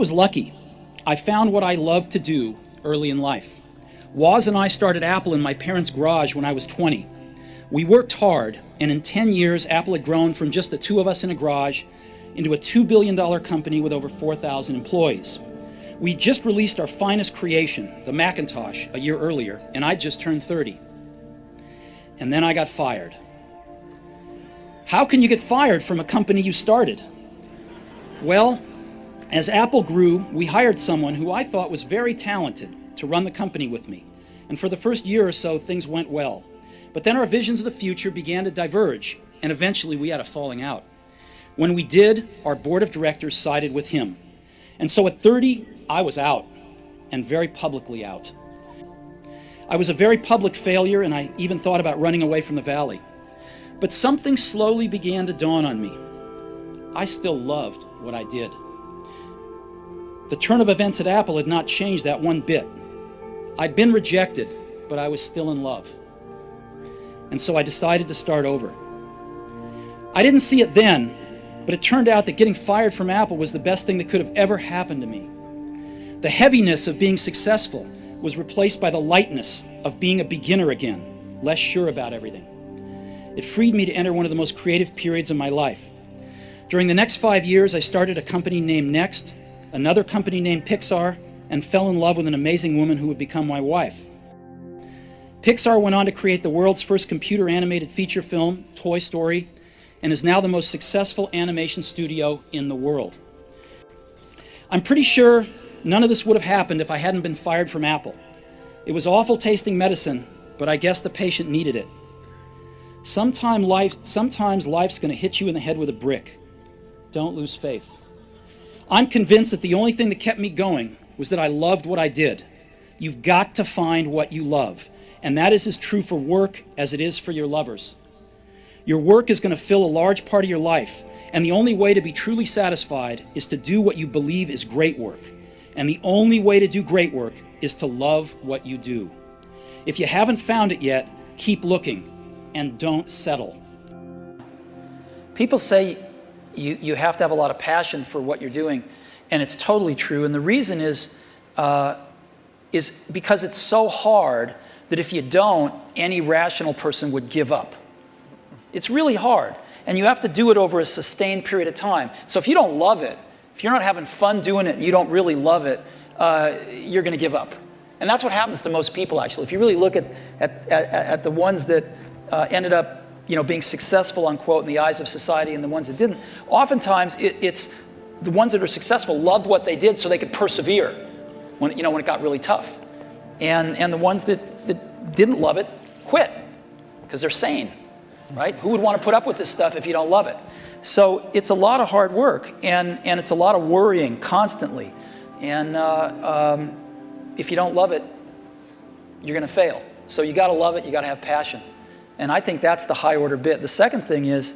was lucky. I found what I loved to do early in life. Woz and I started Apple in my parents' garage when I was 20. We worked hard, and in 10 years, Apple had grown from just the two of us in a garage into a $2 billion company with over 4,000 employees. We just released our finest creation, the Macintosh, a year earlier, and I just turned 30. And then I got fired. How can you get fired from a company you started? Well, as Apple grew, we hired someone who I thought was very talented to run the company with me. And for the first year or so, things went well. But then our visions of the future began to diverge, and eventually we had a falling out. When we did, our board of directors sided with him. And so at 30, I was out, and very publicly out. I was a very public failure, and I even thought about running away from the valley. But something slowly began to dawn on me. I still loved what I did. The turn of events at Apple had not changed that one bit. I'd been rejected, but I was still in love. And so I decided to start over. I didn't see it then, but it turned out that getting fired from Apple was the best thing that could have ever happened to me. The heaviness of being successful was replaced by the lightness of being a beginner again, less sure about everything. It freed me to enter one of the most creative periods of my life. During the next 5 years, I started a company named Next, another company named Pixar, and fell in love with an amazing woman who would become my wife. Pixar went on to create the world's first computer animated feature film, Toy Story, and is now the most successful animation studio in the world. I'm pretty sure none of this would have happened if I hadn't been fired from Apple. It was awful tasting medicine, but I guess the patient needed it. Sometimes life's going to hit you in the head with a brick. Don't lose faith. I'm convinced that the only thing that kept me going was that I loved what I did. You've got to find what you love, and that is as true for work as it is for your lovers. Your work is going to fill a large part of your life, and the only way to be truly satisfied is to do what you believe is great work. And the only way to do great work is to love what you do. If you haven't found it yet, keep looking, and don't settle. People say you have to have a lot of passion for what you're doing, and it's totally true. And the reason is because it's so hard that if you don't, any rational person would give up. It's really hard, and you have to do it over a sustained period of time. So if you don't love it, if you're not having fun doing it and you don't really love it, you're going to give up. And that's what happens to most people, actually. If you really look at the ones that ended up being successful, unquote, in the eyes of society and the ones that didn't, oftentimes it's the ones that are successful loved what they did so they could persevere when it got really tough. And the ones that didn't love it quit because they're sane, right? Who would want to put up with this stuff if you don't love it? So it's a lot of hard work, and it's a lot of worrying constantly. And if you don't love it, you're going to fail. So you got to love it. You got to have passion. And I think that's the high order bit. The second thing is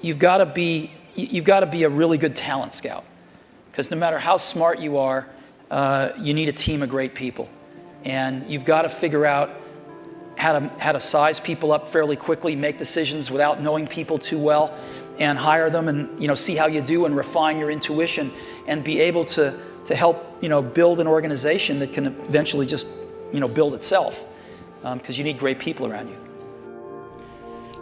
you've got to be a really good talent scout, because no matter how smart you are, you need a team of great people, and you've got to figure out how to size people up fairly quickly, make decisions without knowing people too well, and hire them, and see how you do, and refine your intuition, and be able to help build an organization that can eventually just build itself, because you need great people around you.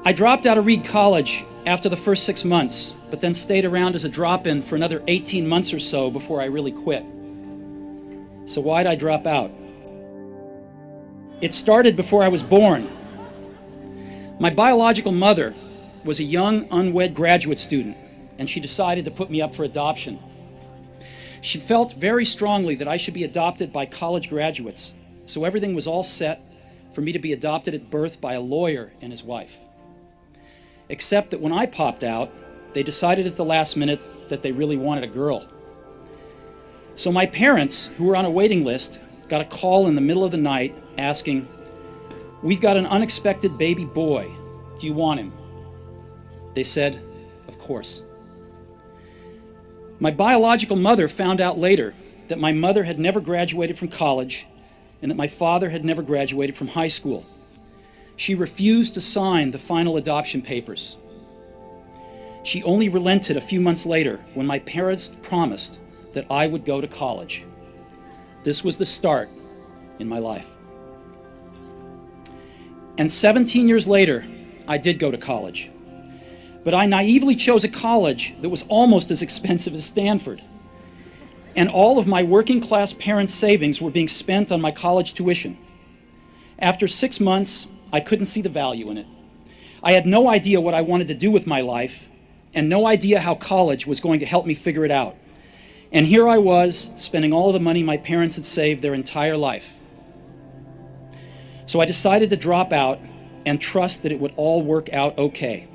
I dropped out of Reed College after the first 6 months, but then stayed around as a drop-in for another 18 months or so before I really quit. So why'd I drop out? It started before I was born. My biological mother was a young, unwed graduate student, and she decided to put me up for adoption. She felt very strongly that I should be adopted by college graduates, so everything was all set for me to be adopted at birth by a lawyer and his wife. Except that when I popped out, they decided at the last minute that they really wanted a girl. So my parents, who were on a waiting list, got a call in the middle of the night asking, "We've got an unexpected baby boy. Do you want him?" They said, "Of course." My biological mother found out later that my mother had never graduated from college and that my father had never graduated from high school. She refused to sign the final adoption papers. She only relented a few months later when my parents promised that I would go to college. This was the start in my life. And 17 years later, I did go to college. But I naively chose a college that was almost as expensive as Stanford. And all of my working class parents' savings were being spent on my college tuition. After 6 months, I couldn't see the value in it. I had no idea what I wanted to do with my life, and no idea how college was going to help me figure it out. And here I was, spending all of the money my parents had saved their entire life. So I decided to drop out and trust that it would all work out okay.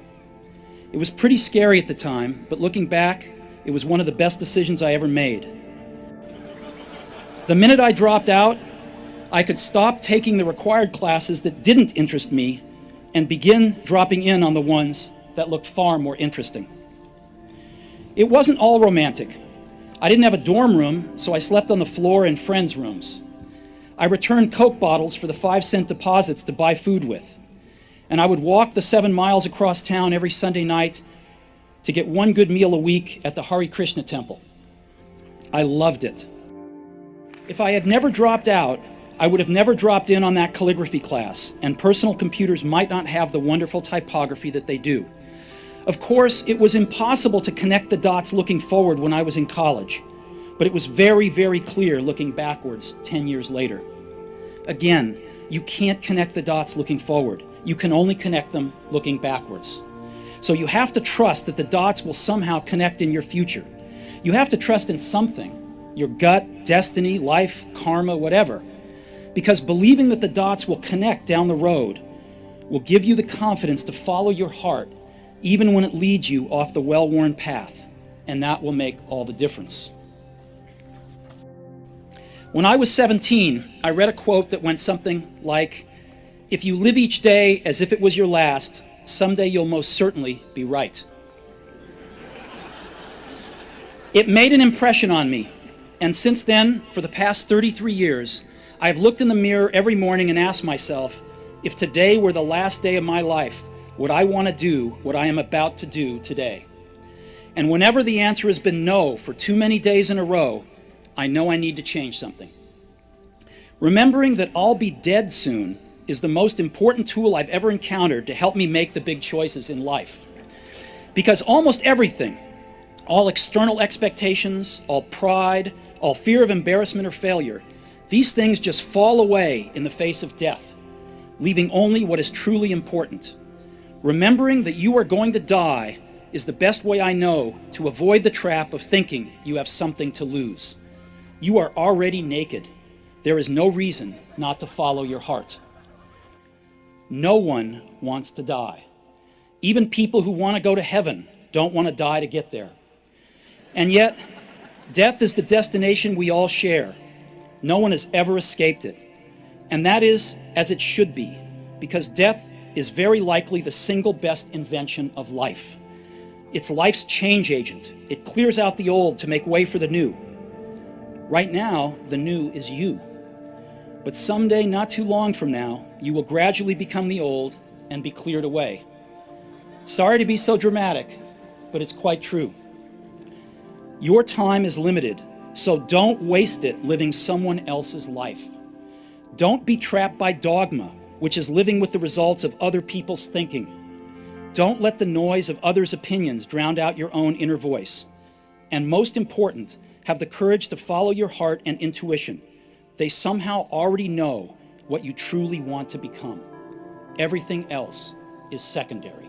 It was pretty scary at the time, but looking back, it was one of the best decisions I ever made. The minute I dropped out, I could stop taking the required classes that didn't interest me and begin dropping in on the ones that looked far more interesting. It wasn't all romantic. I didn't have a dorm room, so I slept on the floor in friends' rooms. I returned Coke bottles for the 5-cent deposits to buy food with. And I would walk the 7 miles across town every Sunday night to get one good meal a week at the Hare Krishna temple. I loved it. If I had never dropped out, I would have never dropped in on that calligraphy class, and personal computers might not have the wonderful typography that they do. Of course, it was impossible to connect the dots looking forward when I was in college, but it was very, very clear looking backwards 10 years later. Again, you can't connect the dots looking forward. You can only connect them looking backwards. So you have to trust that the dots will somehow connect in your future. You have to trust in something, your gut, destiny, life, karma, whatever. Because believing that the dots will connect down the road will give you the confidence to follow your heart even when it leads you off the well-worn path, and that will make all the difference. When I was 17, I read a quote that went something like, "If you live each day as if it was your last, someday you'll most certainly be right." It made an impression on me, and since then, for the past 33 years, I've looked in the mirror every morning and asked myself, if today were the last day of my life, would I want to do what I am about to do today? And whenever the answer has been no for too many days in a row, I know I need to change something. Remembering that I'll be dead soon is the most important tool I've ever encountered to help me make the big choices in life. Because almost everything, all external expectations, all pride, all fear of embarrassment or failure, these things just fall away in the face of death, leaving only what is truly important. Remembering that you are going to die is the best way I know to avoid the trap of thinking you have something to lose. You are already naked. There is no reason not to follow your heart. No one wants to die. Even people who want to go to heaven don't want to die to get there. And yet, death is the destination we all share. No one has ever escaped it. And that is as it should be, because death is very likely the single best invention of life. It's life's change agent. It clears out the old to make way for the new. Right now, the new is you. But someday, not too long from now, you will gradually become the old and be cleared away. Sorry to be so dramatic, but it's quite true. Your time is limited, so don't waste it living someone else's life. Don't be trapped by dogma, which is living with the results of other people's thinking. Don't let the noise of others' opinions drown out your own inner voice. And most important, have the courage to follow your heart and intuition. They somehow already know what you truly want to become. Everything else is secondary.